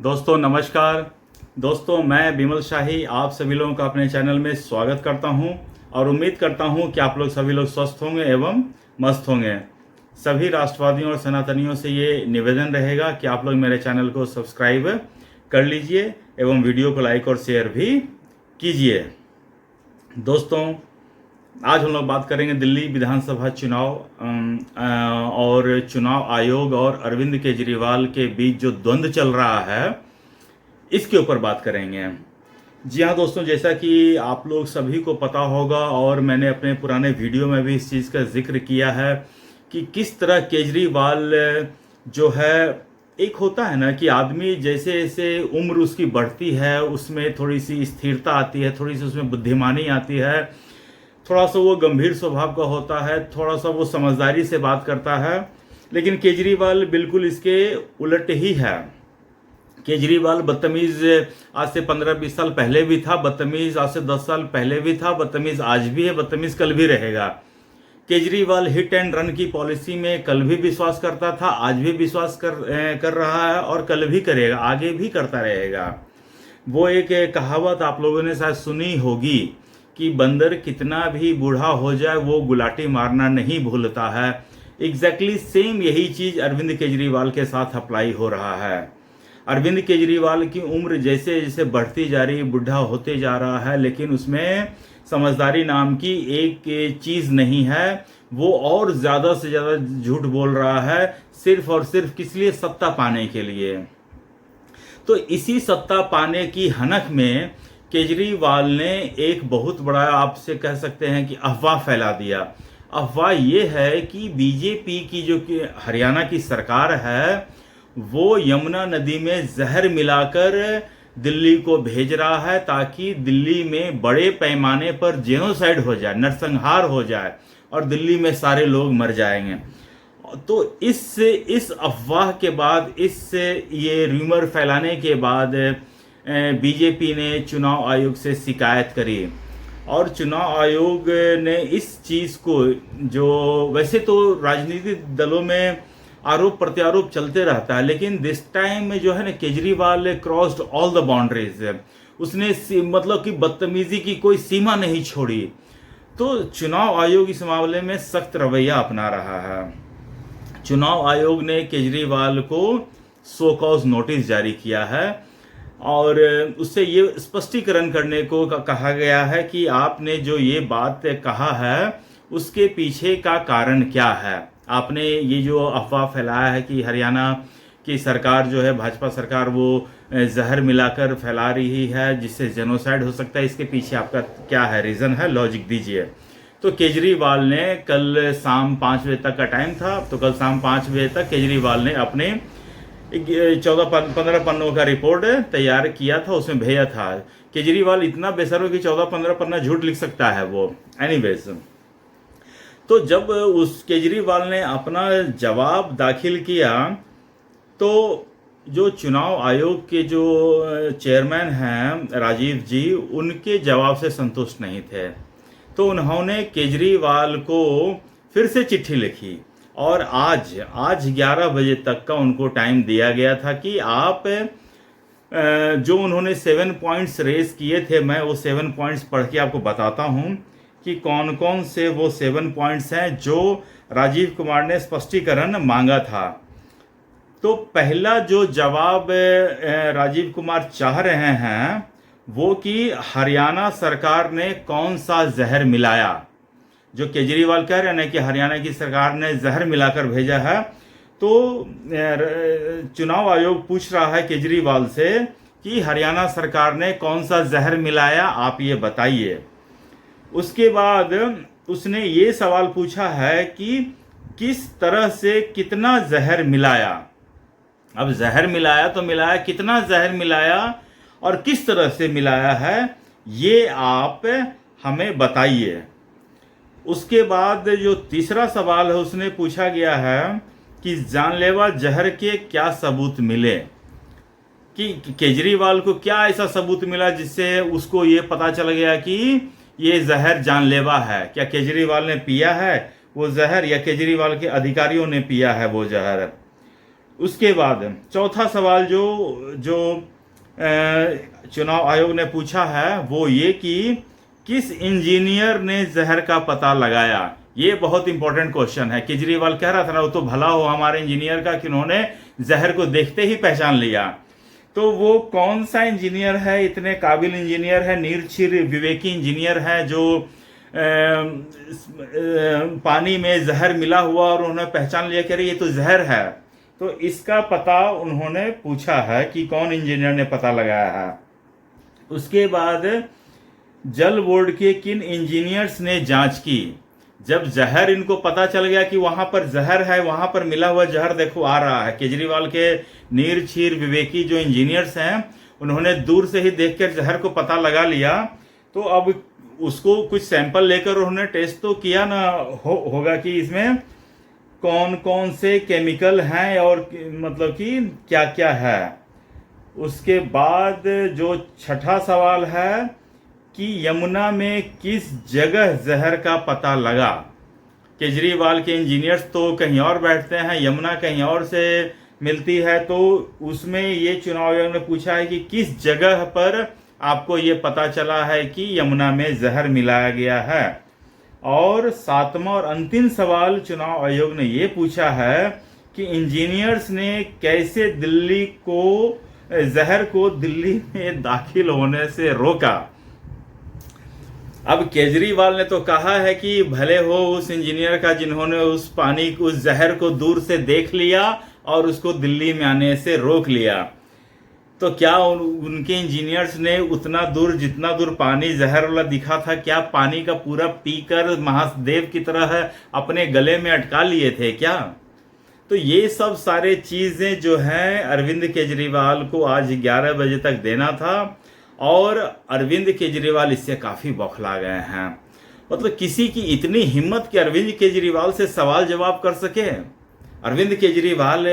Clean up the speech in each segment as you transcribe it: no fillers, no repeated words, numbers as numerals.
दोस्तों नमस्कार। दोस्तों मैं बिमल शाही आप सभी लोगों का अपने चैनल में स्वागत करता हूं और उम्मीद करता हूं कि आप लोग सभी लोग स्वस्थ होंगे एवं मस्त होंगे। सभी राष्ट्रवादियों और सनातनियों से ये निवेदन रहेगा कि आप लोग मेरे चैनल को सब्सक्राइब कर लीजिए एवं वीडियो को लाइक और शेयर भी कीजिए। दोस्तों आज हम लोग बात करेंगे दिल्ली विधानसभा चुनाव और चुनाव आयोग और अरविंद केजरीवाल के बीच जो द्वंद्व चल रहा है इसके ऊपर बात करेंगे। जी हाँ दोस्तों, जैसा कि आप लोग सभी को पता होगा और मैंने अपने पुराने वीडियो में भी इस चीज़ का जिक्र किया है कि किस तरह केजरीवाल जो है, एक होता है ना कि आदमी जैसे जैसे उम्र उसकी बढ़ती है उसमें थोड़ी सी स्थिरता आती है, थोड़ी सी उसमें बुद्धिमानी आती है, थोड़ा सा वो गंभीर स्वभाव का होता है, थोड़ा सा वो समझदारी से बात करता है। लेकिन केजरीवाल बिल्कुल इसके उलट ही है। केजरीवाल बदतमीज आज से 15-20 साल पहले भी था, बदतमीज आज से 10 साल पहले भी था, बदतमीज आज भी है, बदतमीज कल भी रहेगा। केजरीवाल हिट एंड रन की पॉलिसी में कल भी विश्वास करता था, आज भी विश्वास कर रहा है और कल भी करेगा, आगे भी करता रहेगा। वो एक कहावत आप लोगों ने शायद सुनी होगी कि बंदर कितना भी बूढ़ा हो जाए वो गुलाटी मारना नहीं भूलता है। एग्जैक्टली सेम यही चीज़ अरविंद केजरीवाल के साथ अप्लाई हो रहा है। अरविंद केजरीवाल की उम्र जैसे जैसे बढ़ती जा रही, बुढ़ा होते जा रहा है, लेकिन उसमें समझदारी नाम की एक चीज़ नहीं है। वो और ज़्यादा से ज़्यादा झूठ बोल रहा है, सिर्फ और सिर्फ किस लिए? सत्ता पाने के लिए। तो इसी सत्ता पाने की हनक में केजरीवाल ने एक बहुत बड़ा, आपसे कह सकते हैं कि अफवाह फैला दिया। अफवाह ये है कि बीजेपी की जो कि हरियाणा की सरकार है वो यमुना नदी में जहर मिलाकर दिल्ली को भेज रहा है ताकि दिल्ली में बड़े पैमाने पर जेनोसाइड हो जाए, नरसंहार हो जाए और दिल्ली में सारे लोग मर जाएंगे। तो इस अफवाह के बाद, ये र्यूमर फैलाने के बाद बीजेपी ने चुनाव आयोग से शिकायत करी और चुनाव आयोग ने इस चीज़ को, जो वैसे तो राजनीतिक दलों में आरोप प्रत्यारोप चलते रहता है, लेकिन दिस टाइम में जो है ना, Kejriwal crossed all the boundaries. उसने मतलब कि बदतमीजी की कोई सीमा नहीं छोड़ी। तो चुनाव आयोग इस मामले में सख्त रवैया अपना रहा है। चुनाव आयोग ने केजरीवाल को शो कॉज नोटिस जारी किया है और उससे ये स्पष्टीकरण करने को कहा गया है कि आपने जो ये बात कहा है उसके पीछे का कारण क्या है। आपने ये जो अफवाह फैलाया है कि हरियाणा की सरकार जो है, भाजपा सरकार, वो जहर मिलाकर फैला रही है जिससे जेनोसाइड हो सकता है, इसके पीछे आपका क्या है, रीज़न है, लॉजिक दीजिए। तो केजरीवाल ने कल शाम 5 बजे तक का टाइम था, तो कल शाम 5 बजे तक केजरीवाल ने अपने 14-15 पन्नों का रिपोर्ट तैयार किया था, उसमें भेजा था। केजरीवाल इतना बेसर हो कि 14-15 पन्ना झूठ लिख सकता है वो। एनीवेज, तो जब उस केजरीवाल ने अपना जवाब दाखिल किया तो जो चुनाव आयोग के जो चेयरमैन हैं राजीव जी, उनके जवाब से संतुष्ट नहीं थे। तो उन्होंने केजरीवाल को फिर से चिट्ठी लिखी और आज 11 बजे तक का उनको टाइम दिया गया था कि आप जो उन्होंने 7 पॉइंट्स रेज किए थे, मैं वो 7 पॉइंट्स पढ़ के आपको बताता हूं कि कौन कौन से वो 7 पॉइंट्स हैं जो राजीव कुमार ने स्पष्टीकरण मांगा था। तो पहला जो जवाब राजीव कुमार चाह रहे हैं वो कि हरियाणा सरकार ने कौन सा जहर मिलाया। जो केजरीवाल कह रहे हैं ना कि हरियाणा की सरकार ने जहर मिलाकर भेजा है, तो चुनाव आयोग पूछ रहा है केजरीवाल से कि हरियाणा सरकार ने कौन सा जहर मिलाया, आप ये बताइए। उसके बाद उसने ये सवाल पूछा है कि किस तरह से कितना जहर मिलाया। अब जहर मिलाया तो मिलाया, कितना जहर मिलाया और किस तरह से मिलाया है, ये आप हमें बताइए। उसके बाद जो तीसरा सवाल है उसने पूछा गया है कि जानलेवा जहर के क्या सबूत मिले, कि केजरीवाल को क्या ऐसा सबूत मिला जिससे उसको ये पता चल गया कि ये जहर जानलेवा है। क्या केजरीवाल ने पिया है वो जहर या केजरीवाल के अधिकारियों ने पिया है वो जहर? उसके बाद चौथा सवाल जो जो चुनाव आयोग ने पूछा है वो ये कि किस इंजीनियर ने जहर का पता लगाया। ये बहुत इंपॉर्टेंट क्वेश्चन है। केजरीवाल कह रहा था ना, वो तो भला हो हमारे इंजीनियर का कि उन्होंने जहर को देखते ही पहचान लिया। तो वो कौन सा इंजीनियर है, इतने काबिल इंजीनियर है, निरक्षीर विवेकी इंजीनियर है जो पानी में जहर मिला हुआ और उन्होंने पहचान लिया कि अरे ये तो जहर है। तो इसका पता उन्होंने पूछा है कि कौन इंजीनियर ने पता लगाया है। उसके बाद जल बोर्ड के किन इंजीनियर्स ने जांच की। जब जहर इनको पता चल गया कि वहां पर जहर है, वहां पर मिला हुआ जहर देखो आ रहा है, केजरीवाल के नीरक्षीर विवेकी जो इंजीनियर्स हैं उन्होंने दूर से ही देखकर जहर को पता लगा लिया। तो अब उसको कुछ सैंपल लेकर उन्होंने टेस्ट तो किया ना होगा कि इसमें कौन कौन से केमिकल हैं और मतलब कि क्या क्या है। उसके बाद जो छठा सवाल है कि यमुना में किस जगह जहर का पता लगा। केजरीवाल के इंजीनियर्स तो कहीं और बैठते हैं, यमुना कहीं और से मिलती है, तो उसमें ये चुनाव आयोग ने पूछा है कि किस जगह पर आपको ये पता चला है कि यमुना में जहर मिलाया गया है। और सातवां और अंतिम सवाल चुनाव आयोग ने ये पूछा है कि इंजीनियर्स ने कैसे दिल्ली को जहर को दिल्ली में दाखिल होने से रोका। अब केजरीवाल ने तो कहा है कि भले हो उस इंजीनियर का जिन्होंने उस पानी उस जहर को दूर से देख लिया और उसको दिल्ली में आने से रोक लिया। तो क्या उनके इंजीनियर्स ने उतना दूर, जितना दूर पानी जहर वाला दिखा था, क्या पानी का पूरा पीकर महादेव की तरह अपने गले में अटका लिए थे क्या? तो ये सब सारे चीजें जो हैं अरविंद केजरीवाल को आज 11 बजे तक देना था और अरविंद केजरीवाल इससे काफी बौखला गए हैं। मतलब किसी की इतनी हिम्मत कि अरविंद केजरीवाल से सवाल जवाब कर सके। अरविंद केजरीवाल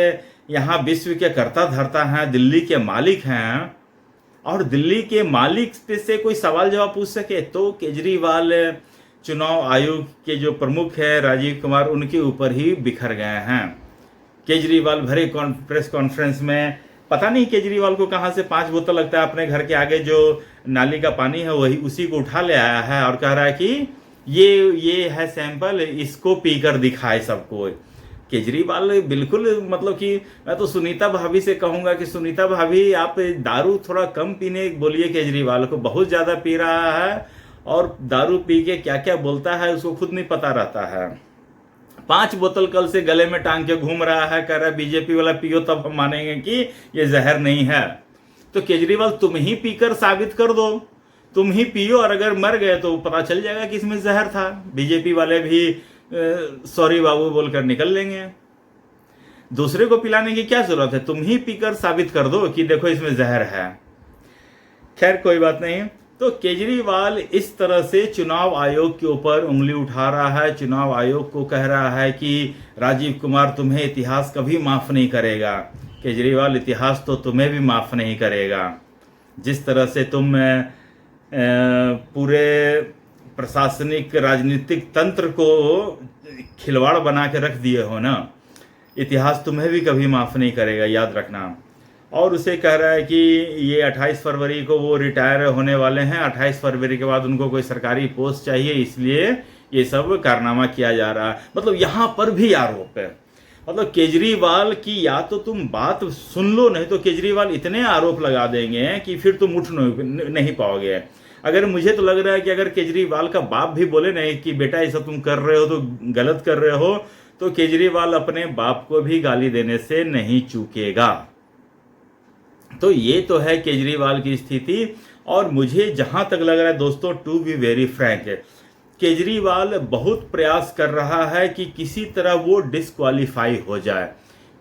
यहाँ विश्व के कर्ता धर्ता हैं, दिल्ली के मालिक हैं, और दिल्ली के मालिक से कोई सवाल जवाब पूछ सके तो केजरीवाल चुनाव आयोग के जो प्रमुख है राजीव कुमार, उनके ऊपर ही बिखर गए हैं। केजरीवाल भरे प्रेस कॉन्फ्रेंस में पता नहीं केजरीवाल को कहाँ से 5 बोतल लगता है, अपने घर के आगे जो नाली का पानी है वही उसी को उठा ले आया है और कह रहा है कि ये है सैंपल, इसको पीकर दिखाए सबको। केजरीवाल बिल्कुल, मतलब कि मैं तो सुनीता भाभी से कहूंगा कि सुनीता भाभी आप दारू थोड़ा कम पीने बोलिए केजरीवाल को, बहुत ज्यादा पी रहा है और दारू पी के क्या क्या बोलता है उसको खुद नहीं पता रहता है। 5 बोतल कल से गले में टांग के घूम रहा है, कह रहा है बीजेपी वाला पियो तब हम मानेंगे कि ये जहर नहीं है। तो केजरीवाल तुम ही पीकर साबित कर दो, तुम ही पियो और अगर मर गए तो पता चल जाएगा कि इसमें जहर था। बीजेपी वाले भी सॉरी बाबू बोलकर निकल लेंगे। दूसरे को पिलाने की क्या जरूरत है, तुम ही पीकर साबित कर दो कि देखो इसमें जहर है। खैर कोई बात नहीं। तो केजरीवाल इस तरह से चुनाव आयोग के ऊपर उंगली उठा रहा है, चुनाव आयोग को कह रहा है कि राजीव कुमार तुम्हें इतिहास कभी माफ नहीं करेगा। केजरीवाल इतिहास तो तुम्हें भी माफ नहीं करेगा। जिस तरह से तुम पूरे प्रशासनिक राजनीतिक तंत्र को खिलवाड़ बना के रख दिए हो ना, इतिहास तुम्हें भी कभी माफ नहीं करेगा, याद रखना। और उसे कह रहा है कि ये 28 फरवरी को वो रिटायर होने वाले हैं, 28 फरवरी के बाद उनको कोई सरकारी पोस्ट चाहिए, इसलिए ये सब कारनामा किया जा रहा है। मतलब यहाँ पर भी आरोप है। मतलब केजरीवाल की या तो तुम बात सुन लो, नहीं तो केजरीवाल इतने आरोप लगा देंगे कि फिर तुम उठ नहीं पाओगे। अगर मुझे तो लग रहा है कि अगर केजरीवाल का बाप भी बोले नहीं कि बेटा ऐसा तुम कर रहे हो तो गलत कर रहे हो, तो केजरीवाल अपने बाप को भी गाली देने से नहीं चूकेगा। तो ये तो है केजरीवाल की स्थिति। और मुझे जहां तक लग रहा है दोस्तों, to be very frank, Kejriwal बहुत प्रयास कर रहा है कि किसी तरह वो डिस्क्वालीफाई हो जाए,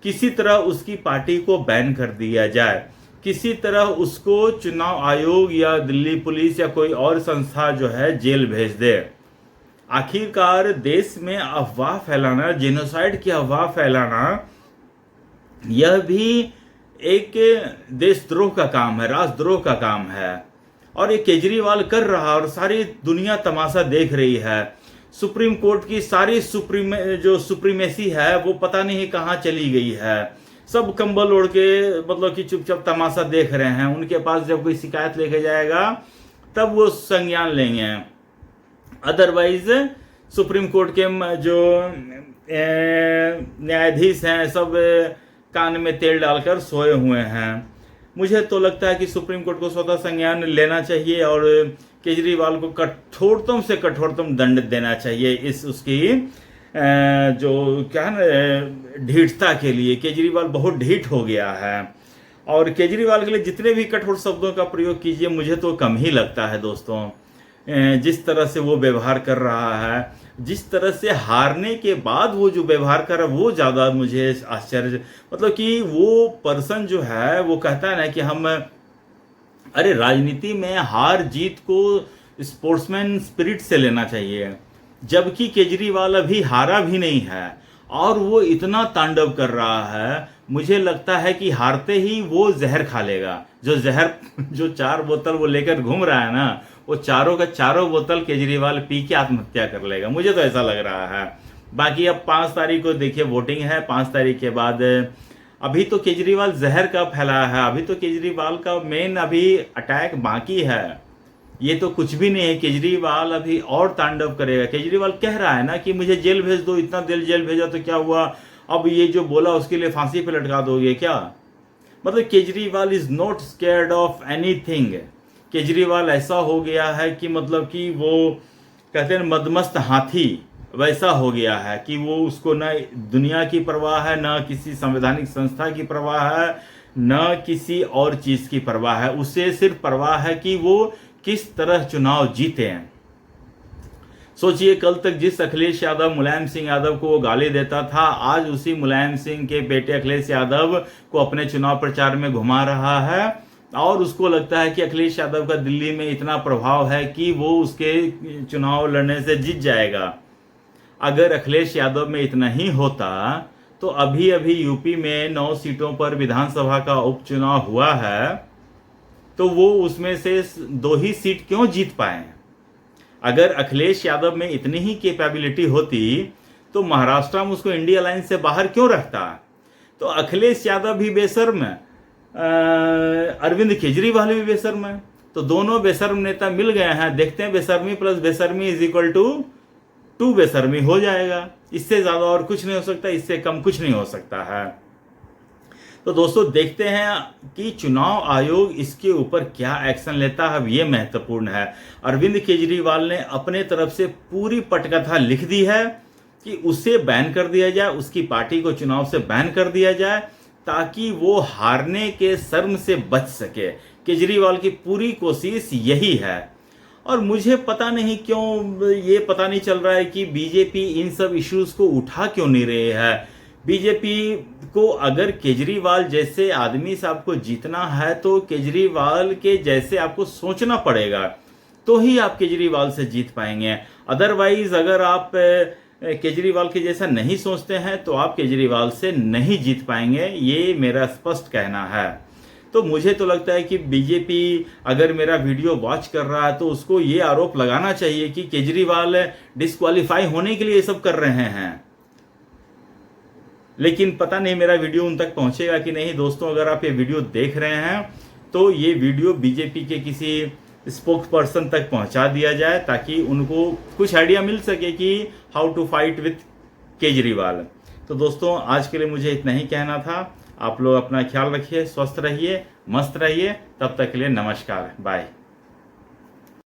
किसी तरह उसकी पार्टी को बैन कर दिया जाए, किसी तरह उसको चुनाव आयोग या दिल्ली पुलिस या कोई और संस्था जो है जेल भेज दे। आखिरकार देश में अफवाह फैलाना, जेनोसाइड की अफवाह फैलाना, यह भी एक देशद्रोह का काम है, राष्ट्रद्रोह का काम है। और ये केजरीवाल कर रहा और सारी दुनिया तमाशा देख रही है। सुप्रीम कोर्ट की सारी सुप्रीमेसी है वो पता नहीं कहाँ चली गई है। सब कंबल ओढ़ के मतलब कि चुपचाप तमाशा देख रहे हैं। उनके पास जब कोई शिकायत लेके जाएगा तब वो संज्ञान लेंगे। अदरवाइज सुप्रीम कोर्ट के जो न्यायाधीश हैं सब कान में तेल डालकर सोए हुए हैं। मुझे तो लगता है कि सुप्रीम कोर्ट को स्वतः संज्ञान लेना चाहिए और केजरीवाल को कठोरतम से कठोरतम दंड देना चाहिए इस उसकी जो क्या है ना ढीठता के लिए। केजरीवाल बहुत ढीठ हो गया है और केजरीवाल के लिए जितने भी कठोर शब्दों का प्रयोग कीजिए मुझे तो कम ही लगता है दोस्तों। जिस तरह से वो व्यवहार कर रहा है, जिस तरह से हारने के बाद वो जो व्यवहार कर रहा है वो ज़्यादा मुझे आश्चर्य, मतलब कि वो पर्सन जो है वो कहता है ना कि हम, अरे राजनीति में हार जीत को स्पोर्ट्समैन स्पिरिट से लेना चाहिए। जबकि केजरीवाल अभी हारा भी नहीं है और वो इतना तांडव कर रहा है, मुझे लगता है कि हारते ही वो जहर खा लेगा। जो 4 बोतल वो लेकर घूम रहा है ना, वो चारों का चारों बोतल केजरीवाल पी के आत्महत्या कर लेगा, मुझे तो ऐसा लग रहा है। बाकी अब 5 तारीख को देखिए वोटिंग है, 5 तारीख के बाद अभी तो केजरीवाल जहर का फैला है, अभी तो केजरीवाल का मेन अभी अटैक बाकी है। ये तो कुछ भी नहीं है, केजरीवाल अभी और तांडव करेगा। केजरीवाल कह रहा है ना कि मुझे जेल भेज दो, इतना दिल जेल भेजा तो क्या हुआ, अब ये जो बोला उसके लिए फांसी पे लटका दोगे क्या? मतलब Kejriwal is not scared of anything. Kejriwal ऐसा हो गया है कि मतलब कि वो कहते हैं मदमस्त हाथी वैसा हो गया है कि वो उसको ना दुनिया की परवाह है, ना किसी संवैधानिक संस्था की परवाह है, ना किसी और चीज की परवाह है। उसे सिर्फ परवाह है कि वो किस तरह चुनाव जीते हैं। सोचिए कल तक जिस अखिलेश यादव मुलायम सिंह यादव को वो गाली देता था, आज उसी मुलायम सिंह के बेटे अखिलेश यादव को अपने चुनाव प्रचार में घुमा रहा है और उसको लगता है कि अखिलेश यादव का दिल्ली में इतना प्रभाव है कि वो उसके चुनाव लड़ने से जीत जाएगा। अगर अखिलेश यादव में इतना ही होता तो अभी अभी यूपी में 9 सीटों पर विधानसभा का उपचुनाव हुआ है, तो वो उसमें से 2 ही सीट क्यों जीत पाए? अगर अखिलेश यादव में इतनी ही कैपेबिलिटी होती तो महाराष्ट्र में उसको इंडिया लाइन से बाहर क्यों रखता? तो अखिलेश यादव भी बेशर्म, अरविंद केजरीवाल भी बेशर्म है, तो दोनों बेशर्म नेता मिल गए हैं। देखते हैं बेशर्मी प्लस बेशर्मी इज इक्वल टू 2 बेशर्मी हो जाएगा। इससे ज्यादा और कुछ नहीं हो सकता, इससे कम कुछ नहीं हो सकता है। तो दोस्तों देखते हैं कि चुनाव आयोग इसके ऊपर क्या एक्शन लेता है, ये महत्वपूर्ण है। अरविंद केजरीवाल ने अपने तरफ से पूरी पटकथा लिख दी है कि उसे बैन कर दिया जाए, उसकी पार्टी को चुनाव से बैन कर दिया जाए ताकि वो हारने के शर्म से बच सके। केजरीवाल की पूरी कोशिश यही है और मुझे पता नहीं क्यों ये पता नहीं चल रहा है कि बीजेपी इन सब इश्यूज को उठा क्यों नहीं रही है। बीजेपी को अगर केजरीवाल जैसे आदमी से आपको जीतना है तो केजरीवाल के जैसे आपको सोचना पड़ेगा, तो ही आप केजरीवाल से जीत पाएंगे। अदरवाइज अगर आप केजरीवाल के जैसा नहीं सोचते हैं तो आप केजरीवाल से नहीं जीत पाएंगे, ये मेरा स्पष्ट कहना है। तो मुझे तो लगता है कि बीजेपी अगर मेरा वीडियो वॉच कर रहा है तो उसको ये आरोप लगाना चाहिए कि केजरीवाल डिस्क्वालीफाई होने के लिए ये सब कर रहे हैं। लेकिन पता नहीं मेरा वीडियो उन तक पहुंचेगा कि नहीं। दोस्तों अगर आप ये वीडियो देख रहे हैं तो ये वीडियो बीजेपी के किसी स्पोक्स पर्सन तक पहुंचा दिया जाए ताकि उनको कुछ आइडिया मिल सके कि how to fight with Kejriwal. तो दोस्तों आज के लिए मुझे इतना ही कहना था। आप लोग अपना ख्याल रखिए, स्वस्थ रहिए, मस्त रहिए। तब तक के लिए नमस्कार, बाय।